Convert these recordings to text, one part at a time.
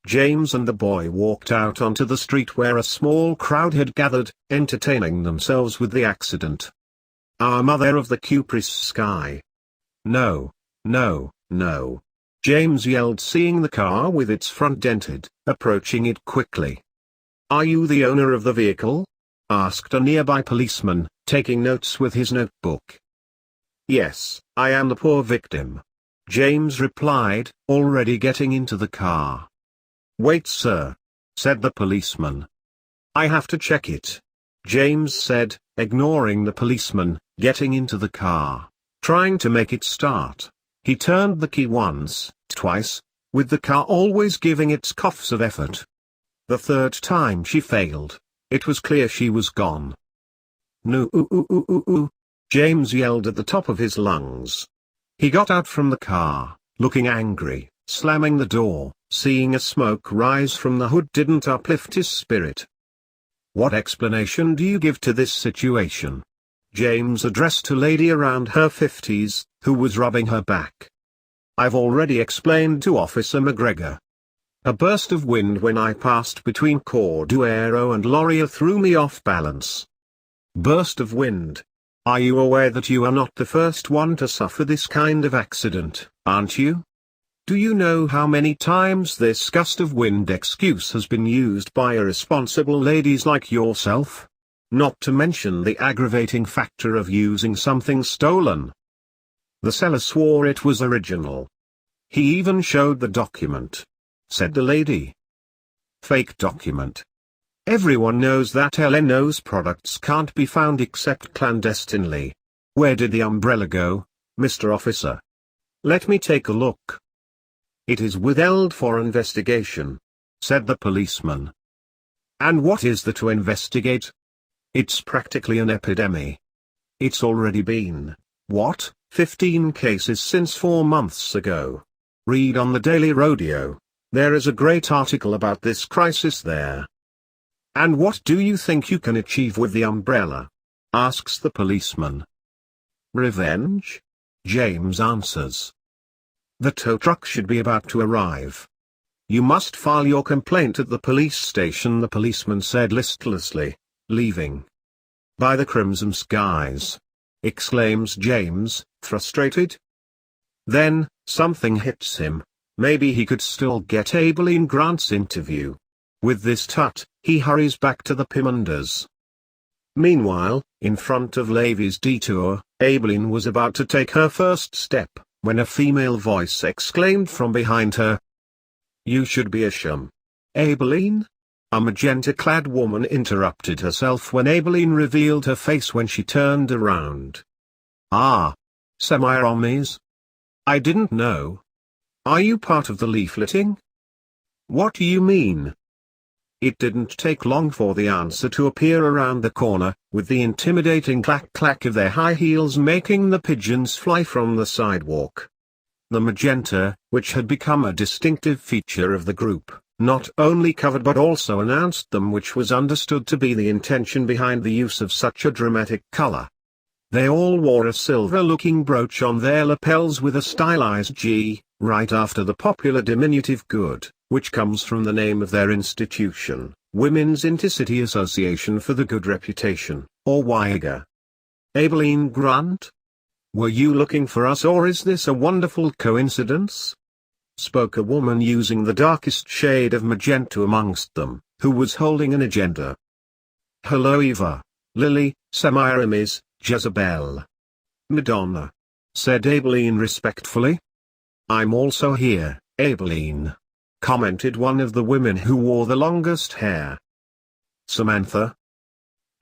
James and the boy walked out onto the street where a small crowd had gathered, entertaining themselves with the accident. Our mother of the cuprous sky. No, no, no. James yelled, seeing the car with its front dented, approaching it quickly. Are you the owner of the vehicle? Asked a nearby policeman, taking notes with his notebook. Yes, I am the poor victim. James replied, already getting into the car. Wait, sir, said the policeman. I have to check it. James said, ignoring the policeman, getting into the car, trying to make it start. He turned the key once, twice, with the car always giving its coughs of effort. The third time she failed. It was clear she was gone. No, James yelled at the top of his lungs. He got out from the car, looking angry, slamming the door. Seeing a smoke rise from the hood didn't uplift his spirit. What explanation do you give to this situation? James addressed a lady around her 50s, who was rubbing her back. I've already explained to Officer McGregor. A burst of wind when I passed between Corduero and Laurier threw me off balance. Burst of wind. Are you aware that you are not the first one to suffer this kind of accident, aren't you? Do you know how many times this gust of wind excuse has been used by irresponsible ladies like yourself? Not to mention the aggravating factor of using something stolen. The seller swore it was original. He even showed the document, said the lady. Fake document. Everyone knows that LNO's products can't be found except clandestinely. Where did the umbrella go, Mr. Officer? Let me take a look. It is withheld for investigation, said the policeman. And what is there to investigate? It's practically an epidemic. It's already been, 15 cases since 4 months ago. Read on the Daily Rodeo. There is a great article about this crisis there. And what do you think you can achieve with the umbrella? Asks the policeman. Revenge? James answers. The tow truck should be about to arrive. You must file your complaint at the police station, the policeman said listlessly, leaving. By the crimson skies! Exclaims James, frustrated. Then, something hits him. Maybe he could still get Abeleen Grant's interview. With this thought, he hurries back to the Pimanders. Meanwhile, in front of Levy's detour, Abeleen was about to take her first step, when a female voice exclaimed from behind her. You should be ashamed. Abeleen? A magenta-clad woman interrupted herself when Abeleen revealed her face when she turned around. Ah. Semiramis? I didn't know. Are you part of the leafleting? What do you mean? It didn't take long for the answer to appear around the corner, with the intimidating clack-clack of their high heels making the pigeons fly from the sidewalk. The magenta, which had become a distinctive feature of the group, not only covered but also announced them, which was understood to be the intention behind the use of such a dramatic color. They all wore a silver-looking brooch on their lapels with a stylized G, right after the popular diminutive good, which comes from the name of their institution, Women's Intercity Association for the Good Reputation, or WIAGRe. Abeleen Grant? Were you looking for us, or is this a wonderful coincidence? Spoke a woman using the darkest shade of magenta amongst them, who was holding an agenda. Hello Eva, Lily, Semiramis, Jezebel. Madonna, said Abeleen respectfully. I'm also here, Abeleen, commented one of the women who wore the longest hair. Samantha?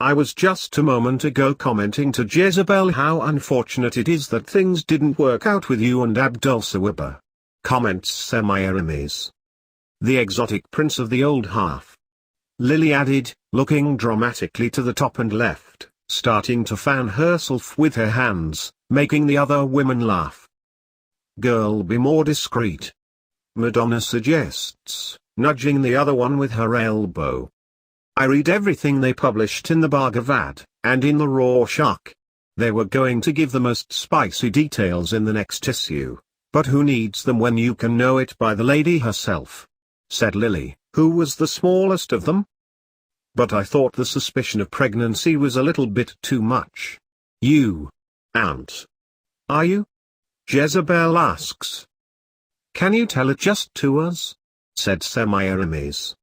I was just a moment ago commenting to Jezebel how unfortunate it is that things didn't work out with you and Abdul Sawiba, comments Semiramis, the exotic prince of the old half. Lily added, looking dramatically to the top and left, starting to fan herself with her hands, making the other women laugh. Girl, be more discreet. Madonna suggests, nudging the other one with her elbow. I read everything they published in the Bhagavad, and in the Rorschach. They were going to give the most spicy details in the next issue, but who needs them when you can know it by the lady herself? said Lily, who was the smallest of them. But I thought the suspicion of pregnancy was a little bit too much. You, Aunt, are you? Jezebel asks. Can you tell it just to us? Said Semiramis.